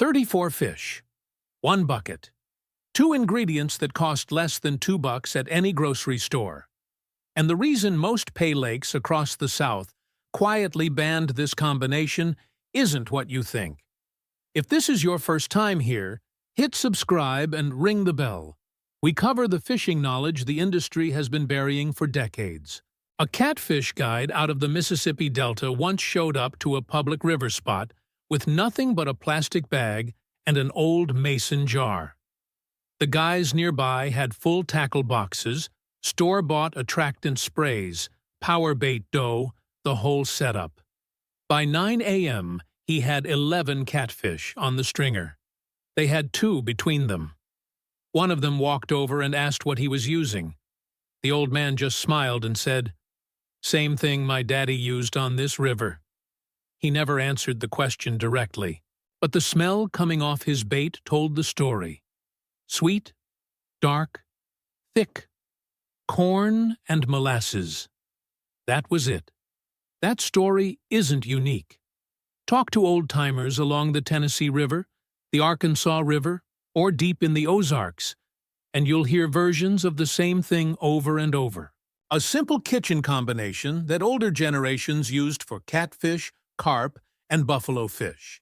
34 fish, 1 bucket, 2 ingredients that cost less than $2 at any grocery store. And the reason most pay lakes across the South quietly banned this combination isn't what you think. If this is your first time here, hit subscribe and ring the bell. We cover the fishing knowledge the industry has been burying for decades. A catfish guide out of the Mississippi Delta once showed up to a public river spot with nothing but a plastic bag and an old mason jar. The guys nearby had full tackle boxes, store-bought attractant sprays, power bait dough, the whole setup. By 9 a.m., he had 11 catfish on the stringer. They had 2 between them. One of them walked over and asked what he was using. The old man just smiled and said, "Same thing my daddy used on this river." He never answered the question directly, but the smell coming off his bait told the story. Sweet, dark, thick, corn and molasses. That was it. That story isn't unique. Talk to old-timers along the Tennessee River, the Arkansas River, or deep in the Ozarks, and you'll hear versions of the same thing over and over. A simple kitchen combination that older generations used for catfish, carp, and buffalo fish,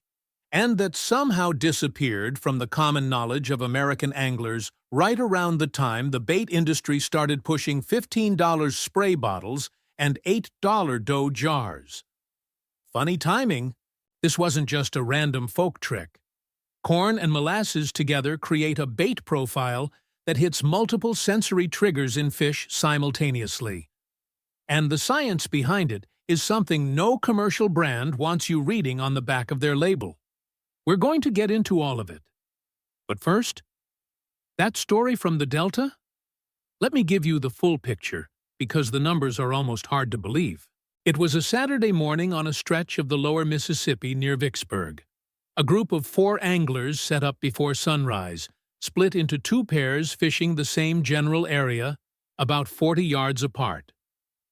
and that somehow disappeared from the common knowledge of American anglers right around the time the bait industry started pushing $15 spray bottles and $8 dough jars. Funny timing, this wasn't just a random folk trick. Corn and molasses together create a bait profile that hits multiple sensory triggers in fish simultaneously. And the science behind it is something no commercial brand wants you reading on the back of their label. We're going to get into all of it. But first, that story from the Delta? Let me give you the full picture, because the numbers are almost hard to believe. It was a Saturday morning on a stretch of the lower Mississippi near Vicksburg. A group of 4 anglers set up before sunrise, split into 2 pairs fishing the same general area, about 40 yards apart.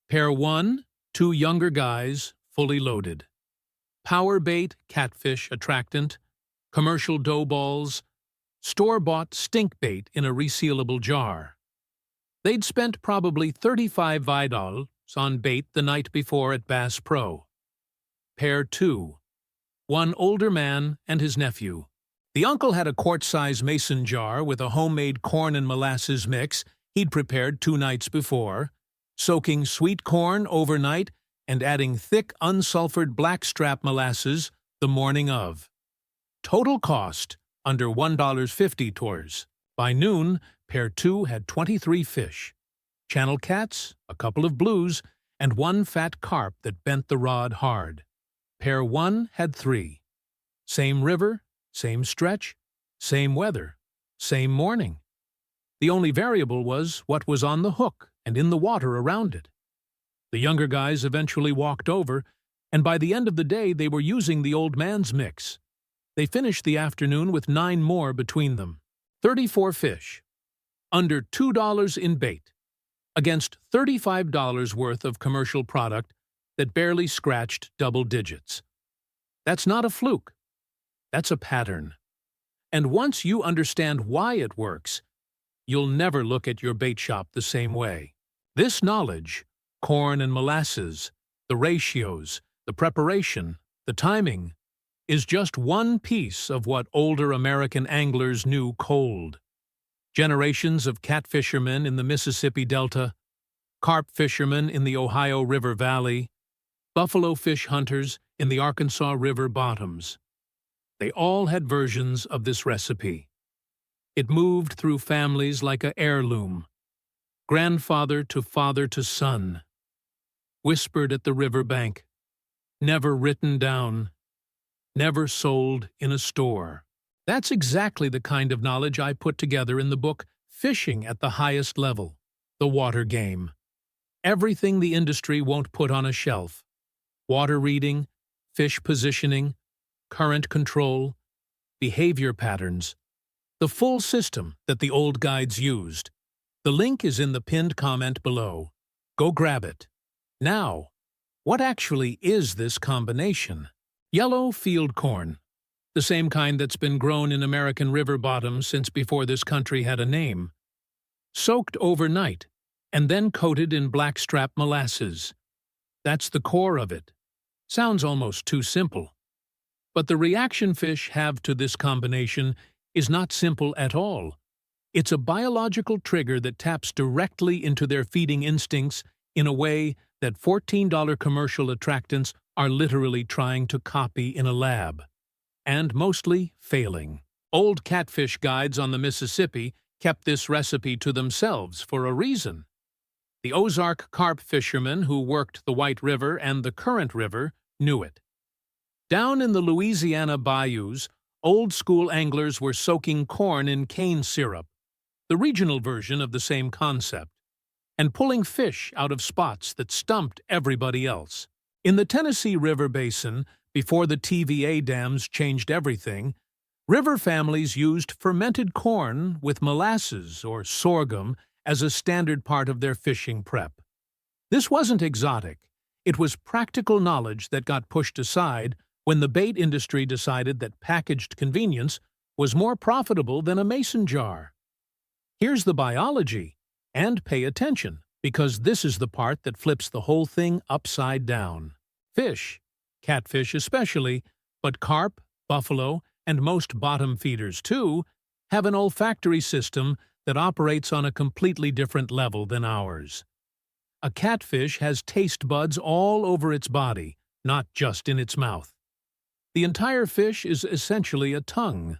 Pair 1, 2 younger guys, fully loaded. Power bait, catfish, attractant, commercial dough balls, store-bought stink bait in a resealable jar. They'd spent probably $35 on bait the night before at Bass Pro. Pair 2, 1 older man and his nephew. The uncle had a quart-size mason jar with a homemade corn and molasses mix he'd prepared 2 nights before, soaking sweet corn overnight and adding thick unsulfured blackstrap molasses the morning of. Total cost, under $1.50 tours. By noon, pair 2 had 23 fish. Channel cats, a couple of blues, and 1 fat carp that bent the rod hard. Pair 1 had 3. Same river, same stretch, same weather, same morning. The only variable was what was on the hook and in the water around it. The younger guys eventually walked over, and by the end of the day they were using the old man's mix. They finished the afternoon with 9 more between them. 34 fish. Under $2 in bait. Against $35 worth of commercial product that barely scratched double digits. That's not a fluke. That's a pattern. And once you understand why it works, you'll never look at your bait shop the same way. This knowledge, corn and molasses, the ratios, the preparation, the timing, is just one piece of what older American anglers knew cold. Generations of catfishermen in the Mississippi Delta, carp fishermen in the Ohio River Valley, buffalo fish hunters in the Arkansas River bottoms. They all had versions of this recipe. It moved through families like an heirloom, grandfather to son, whispered at the riverbank, never written down, never sold in a store. That's exactly the kind of knowledge I put together in the book Fishing at the Highest Level, The Water Game. Everything the industry won't put on a shelf. Water reading, fish positioning, current control, behavior patterns, the full system that the old guides used. The link is in the pinned comment below. Go grab it. Now, what actually is this combination? Yellow field corn. the same kind that's been grown in American river bottoms since before this country had a name. Soaked overnight, and then coated in blackstrap molasses. That's the core of it. Sounds almost too simple. But the reaction fish have to this combination is not simple at all. It's a biological trigger that taps directly into their feeding instincts in a way that $14 commercial attractants are literally trying to copy in a lab. And mostly failing. Old catfish guides on the Mississippi kept this recipe to themselves for a reason. The Ozark carp fishermen who worked the White River and the Current River knew it. Down in the Louisiana bayous, old-school anglers were soaking corn in cane syrup, the regional version of the same concept, and pulling fish out of spots that stumped everybody else. In the Tennessee River Basin, before the TVA dams changed everything, river families used fermented corn with molasses or sorghum as a standard part of their fishing prep. This wasn't exotic. It was practical knowledge that got pushed aside when the bait industry decided that packaged convenience was more profitable than a mason jar. Here's the biology, and pay attention, because this is the part that flips the whole thing upside down. Fish, catfish especially, but carp, buffalo, and most bottom feeders too, have an olfactory system that operates on a completely different level than ours. A catfish has taste buds all over its body, not just in its mouth. The entire fish is essentially a tongue.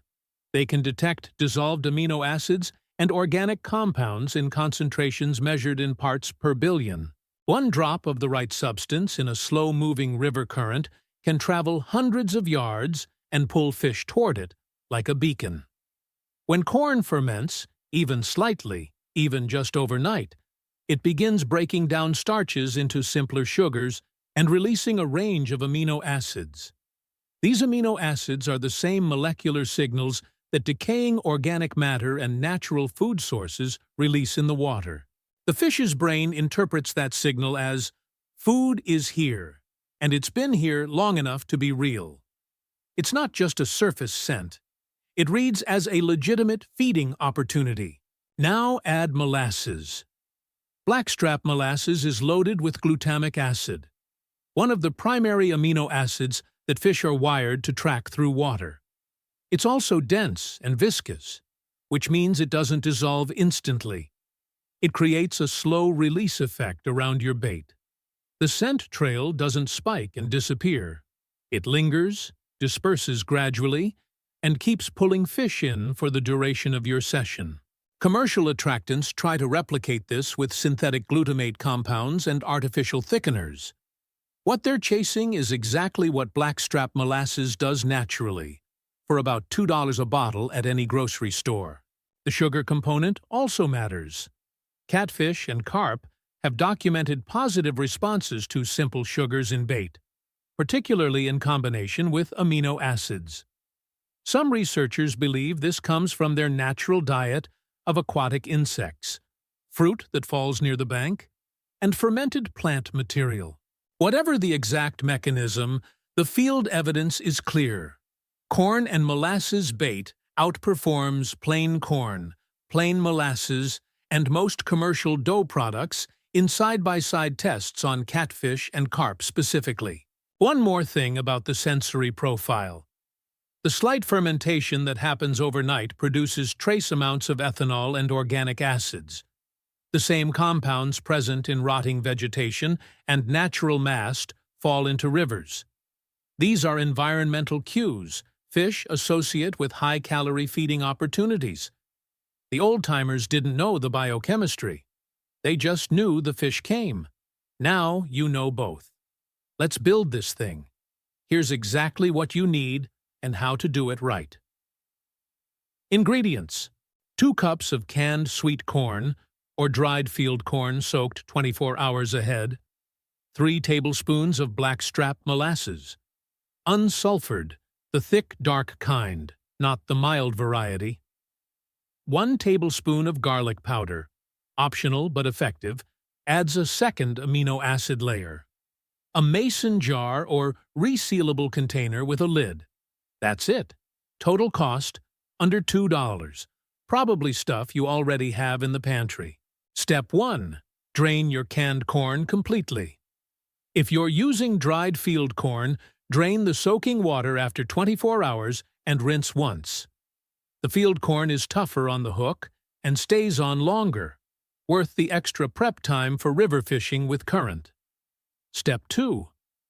They can detect dissolved amino acids and organic compounds in concentrations measured in parts per billion. One drop of the right substance in a slow-moving river current can travel hundreds of yards and pull fish toward it, like a beacon. When corn ferments, even slightly, even just overnight, it begins breaking down starches into simpler sugars and releasing a range of amino acids. These amino acids are the same molecular signals that decaying organic matter and natural food sources release in the water. The fish's brain interprets that signal as, "Food is here, and it's been here long enough to be real." It's not just a surface scent. It reads as a legitimate feeding opportunity. Now add molasses. Blackstrap molasses is loaded with glutamic acid, one of the primary amino acids that fish are wired to track through water. It's also dense and viscous, which means it doesn't dissolve instantly. It creates a slow release effect around your bait. The scent trail doesn't spike and disappear. It lingers, disperses gradually, and keeps pulling fish in for the duration of your session. Commercial attractants try to replicate this with synthetic glutamate compounds and artificial thickeners. What they're chasing is exactly what blackstrap molasses does naturally, for about $2 a bottle at any grocery store. The sugar component also matters. Catfish and carp have documented positive responses to simple sugars in bait, particularly in combination with amino acids. Some researchers believe this comes from their natural diet of aquatic insects, fruit that falls near the bank, and fermented plant material. Whatever the exact mechanism, the field evidence is clear. Corn and molasses bait outperforms plain corn, plain molasses, and most commercial dough products in side-by-side tests on catfish and carp specifically. One more thing about the sensory profile. The slight fermentation that happens overnight produces trace amounts of ethanol and organic acids, the same compounds present in rotting vegetation and natural mast fall into rivers. These are environmental cues fish associate with high-calorie feeding opportunities. The old-timers didn't know the biochemistry. They just knew the fish came. Now you know both. Let's build this thing. Here's exactly what you need and how to do it right. Ingredients: 2 cups of canned sweet corn, or dried field corn soaked 24 hours ahead, 3 tablespoons of blackstrap molasses, unsulfured, the thick, dark kind, not the mild variety, 1 tablespoon of garlic powder, optional but effective, adds a second amino acid layer, a mason jar or resealable container with a lid. That's it. Total cost, under $2. Probably stuff you already have in the pantry. Step 1. Drain your canned corn completely. If you're using dried field corn, drain the soaking water after 24 hours and rinse once. The field corn is tougher on the hook and stays on longer, worth the extra prep time for river fishing with current. Step 2.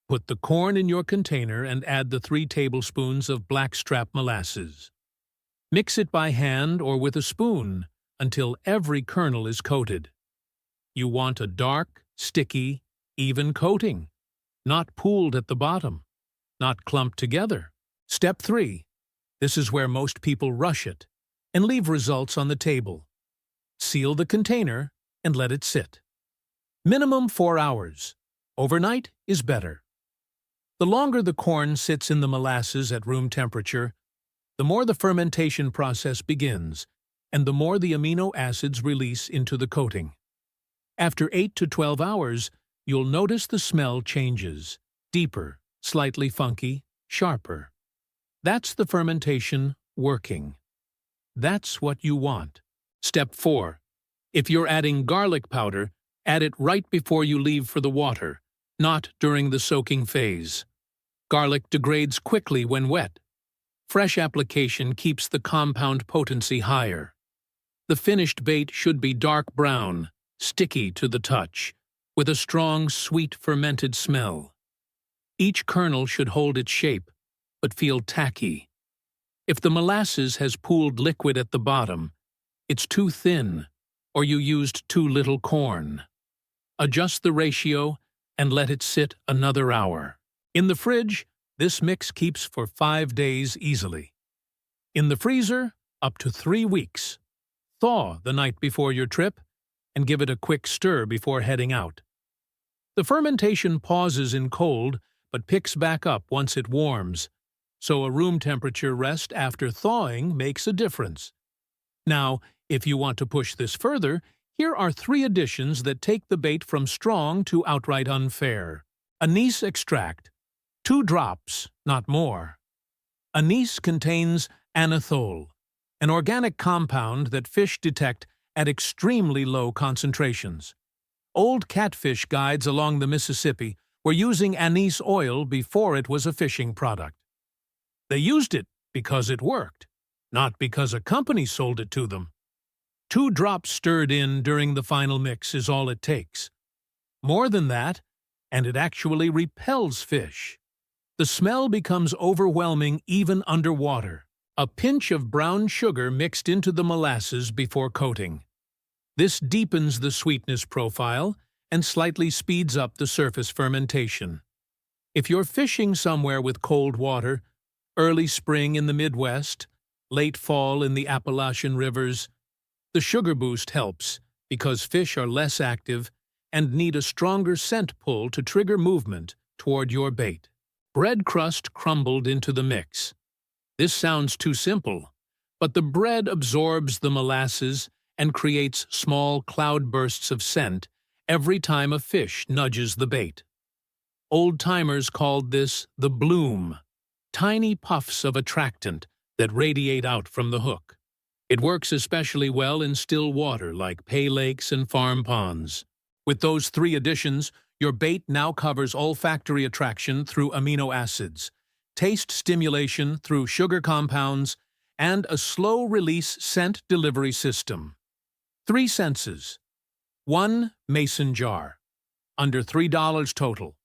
Put the corn in your container and add the 3 tablespoons of blackstrap molasses. Mix it by hand or with a spoon until every kernel is coated. You want a dark, sticky, even coating, not pooled at the bottom, not clumped together. Step 3. This is where most people rush it and leave results on the table. Seal the container and let it sit. Minimum 4 hours. Overnight is better. The longer the corn sits in the molasses at room temperature, the more the fermentation process begins, and the more the amino acids release into the coating. After 8 to 12 hours, you'll notice the smell changes, deeper, slightly funky, sharper. That's the fermentation working. That's what you want. Step 4. If you're adding garlic powder, add it right before you leave for the water, not during the soaking phase. Garlic degrades quickly when wet. Fresh application keeps the compound potency higher. The finished bait should be dark brown, sticky to the touch, with a strong, sweet fermented smell. Each kernel should hold its shape, but feel tacky. If the molasses has pooled liquid at the bottom, it's too thin, or you used too little corn. Adjust the ratio and let it sit another hour. In the fridge, this mix keeps for 5 days easily. In the freezer, up to 3 weeks. Thaw the night before your trip and give it a quick stir before heading out. The fermentation pauses in cold but picks back up once it warms, so a room temperature rest after thawing makes a difference. Now, if you want to push this further, here are 3 additions that take the bait from strong to outright unfair. Anise extract. 2 drops, not more. Anise contains anethole, an organic compound that fish detect at extremely low concentrations. Old catfish guides along the Mississippi were using anise oil before it was a fishing product. They used it because it worked, not because a company sold it to them. 2 drops stirred in during the final mix is all it takes. More than that, and it actually repels fish. The smell becomes overwhelming even underwater. A pinch of brown sugar mixed into the molasses before coating. This deepens the sweetness profile and slightly speeds up the surface fermentation. If you're fishing somewhere with cold water, early spring in the Midwest, late fall in the Appalachian rivers, the sugar boost helps because fish are less active and need a stronger scent pull to trigger movement toward your bait. Bread crust crumbled into the mix. This sounds too simple, but the bread absorbs the molasses and creates small cloud bursts of scent every time a fish nudges the bait. Old-timers called this the bloom, tiny puffs of attractant that radiate out from the hook. It works especially well in still water like pay lakes and farm ponds. With those 3 additions, your bait now covers olfactory attraction through amino acids, taste stimulation through sugar compounds, and a slow-release scent delivery system. 3 senses. 1 mason jar. Under $3 total.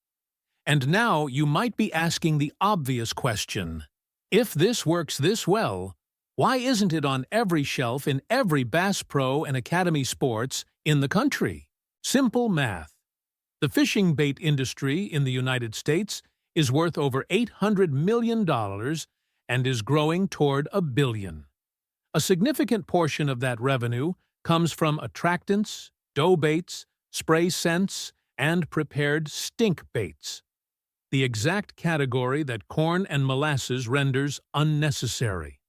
And now you might be asking the obvious question. If this works this well, why isn't it on every shelf in every Bass Pro and Academy Sports in the country? Simple math. The fishing bait industry in the United States is worth over $800 million and is growing toward $1 billion. A significant portion of that revenue comes from attractants, dough baits, spray scents, and prepared stink baits. The exact category that corn and molasses renders unnecessary.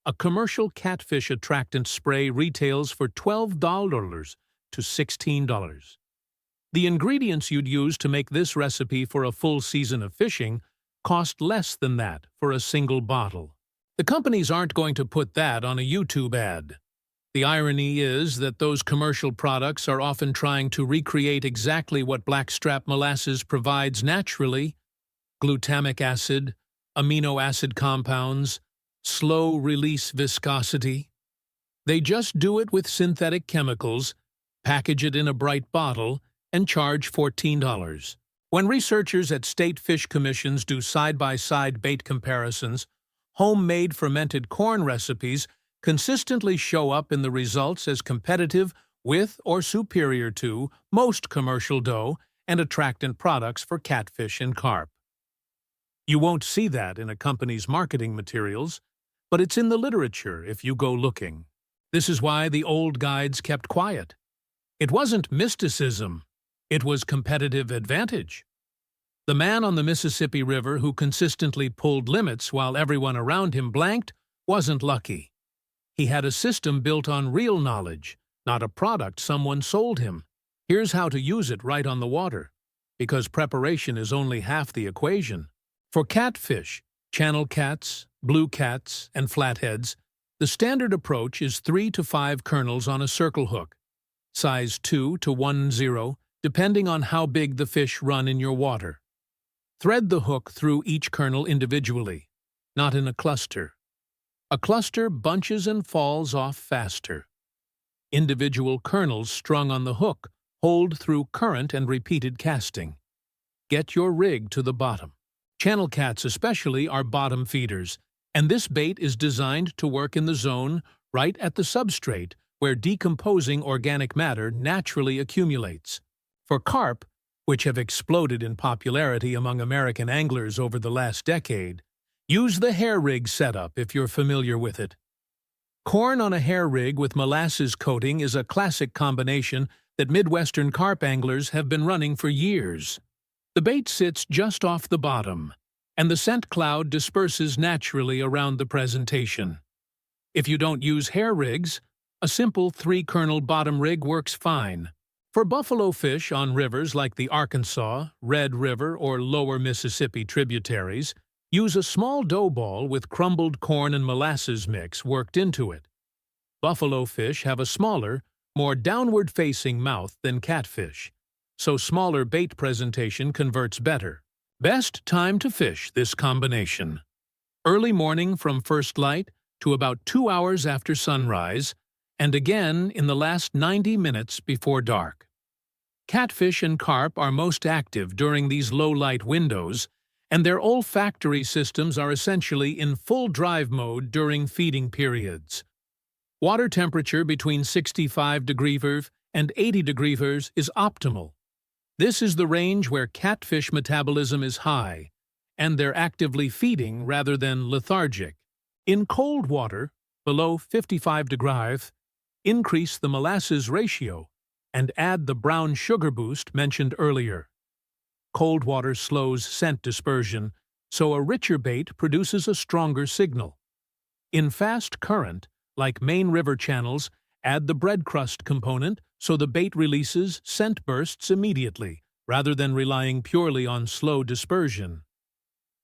A commercial catfish attractant spray retails for $12 to $16. The ingredients you'd use to make this recipe for a full season of fishing cost less than that for a single bottle. The companies aren't going to put that on a YouTube ad. The irony is that those commercial products are often trying to recreate exactly what blackstrap molasses provides naturally: glutamic acid, amino acid compounds, slow-release viscosity. They just do it with synthetic chemicals, package it in a bright bottle, and charge $14. When researchers at state fish commissions do side-by-side bait comparisons, homemade fermented corn recipes consistently show up in the results as competitive with or superior to most commercial dough and attractant products for catfish and carp. You won't see that in a company's marketing materials, but it's in the literature if you go looking. This is why the old guides kept quiet. It wasn't mysticism, it was competitive advantage. The man on the Mississippi River who consistently pulled limits while everyone around him blanked wasn't lucky. He had a system built on real knowledge, not a product someone sold him. Here's how to use it right on the water, because preparation is only half the equation. For catfish, channel cats, blue cats, and flatheads, the standard approach is 3 to 5 kernels on a circle hook, size 2 to 1/0, depending on how big the fish run in your water. Thread the hook through each kernel individually, not in a cluster. A cluster bunches and falls off faster. Individual kernels strung on the hook hold through current and repeated casting. Get your rig to the bottom. Channel cats especially are bottom feeders, and this bait is designed to work in the zone right at the substrate where decomposing organic matter naturally accumulates. For carp, which have exploded in popularity among American anglers over the last decade, use the hair rig setup if you're familiar with it. Corn on a hair rig with molasses coating is a classic combination that Midwestern carp anglers have been running for years. The bait sits just off the bottom, and the scent cloud disperses naturally around the presentation. If you don't use hair rigs, a simple 3-kernel bottom rig works fine. For buffalo fish on rivers like the Arkansas, Red River, or lower Mississippi tributaries, use a small dough ball with crumbled corn and molasses mix worked into it. Buffalo fish have a smaller, more downward-facing mouth than catfish, so smaller bait presentation converts better. Best time to fish this combination: early morning from first light to about 2 hours after sunrise, and again in the last 90 minutes before dark. Catfish and carp are most active during these low-light windows, and their olfactory systems are essentially in full drive mode during feeding periods. Water temperature between 65 degrees and 80 degrees is optimal. This is the range where catfish metabolism is high, and they're actively feeding rather than lethargic. In cold water, below 55 degrees, increase the molasses ratio and add the brown sugar boost mentioned earlier. Cold water slows scent dispersion, so a richer bait produces a stronger signal. In fast current, like main river channels, add the bread crust component so the bait releases scent bursts immediately, rather than relying purely on slow dispersion.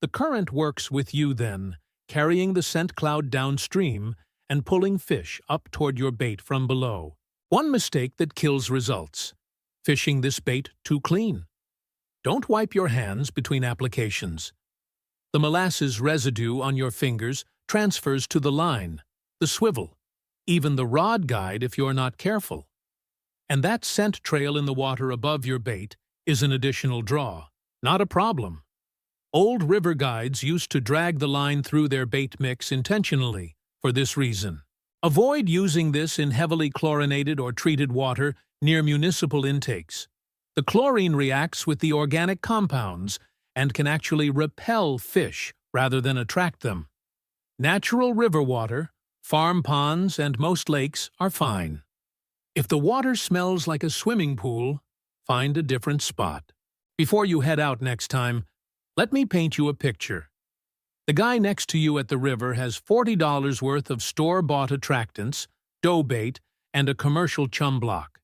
The current works with you then, carrying the scent cloud downstream and pulling fish up toward your bait from below. One mistake that kills results: fishing this bait too clean. Don't wipe your hands between applications. The molasses residue on your fingers transfers to the line, the swivel, even the rod guide if you're not careful. And that scent trail in the water above your bait is an additional draw, not a problem. Old river guides used to drag the line through their bait mix intentionally for this reason. Avoid using this in heavily chlorinated or treated water near municipal intakes. The chlorine reacts with the organic compounds and can actually repel fish rather than attract them. Natural river water, farm ponds, and most lakes are fine. If the water smells like a swimming pool, find a different spot. Before you head out next time, let me paint you a picture. The guy next to you at the river has $40 worth of store-bought attractants, dough bait, and a commercial chum block.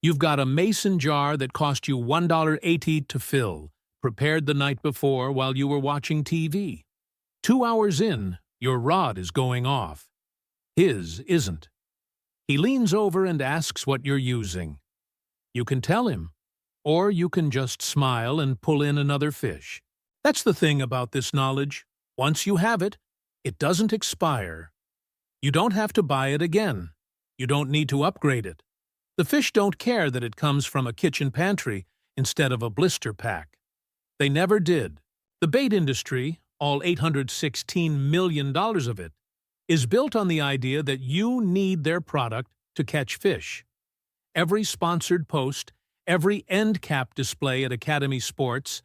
You've got a mason jar that cost you $1.80 to fill, prepared the night before while you were watching TV. 2 hours in, Your rod is going off. His isn't. He leans over and asks what you're using. You can tell him, or you can just smile and pull in another fish. That's the thing about this knowledge. Once you have it, it doesn't expire. You don't have to buy it again. You don't need to upgrade it. The fish don't care that it comes from a kitchen pantry instead of a blister pack. They never did. The bait industry, all $816 million of it, is built on the idea that you need their product to catch fish. Every sponsored post, every end cap display at Academy Sports,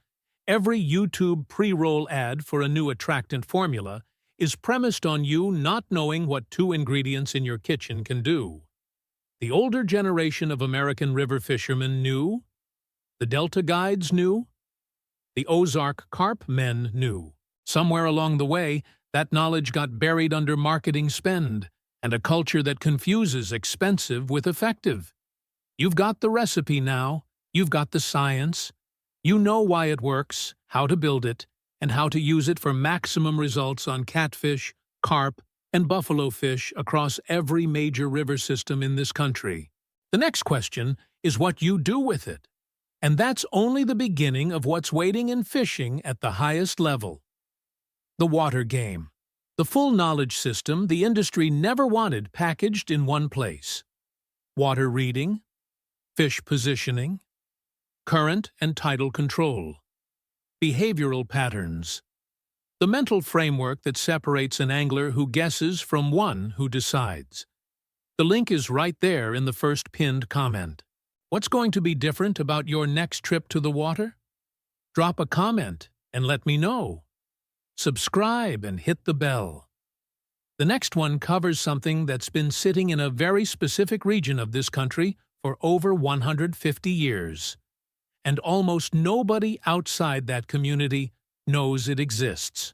every YouTube pre-roll ad for a new attractant formula is premised on you not knowing what 2 ingredients in your kitchen can do. The older generation of American river fishermen knew. The Delta guides knew. The Ozark carp men knew. Somewhere along the way, that knowledge got buried under marketing spend and a culture that confuses expensive with effective. You've got the recipe now. You've got the science. You know why it works, how to build it, and how to use it for maximum results on catfish, carp, and buffalo fish across every major river system in this country. The next question is what you do with it. And that's only the beginning of what's waiting in fishing at the highest level. The water game. The full knowledge system the industry never wanted packaged in one place. Water reading, fish positioning, current and tidal control, behavioral patterns, the mental framework that separates an angler who guesses from one who decides. The link is right there in the first pinned comment. What's going to be different about your next trip to the water? Drop a comment and let me know. Subscribe and hit the bell. The next one covers something that's been sitting in a very specific region of this country for over 150 years. And almost nobody outside that community knows it exists.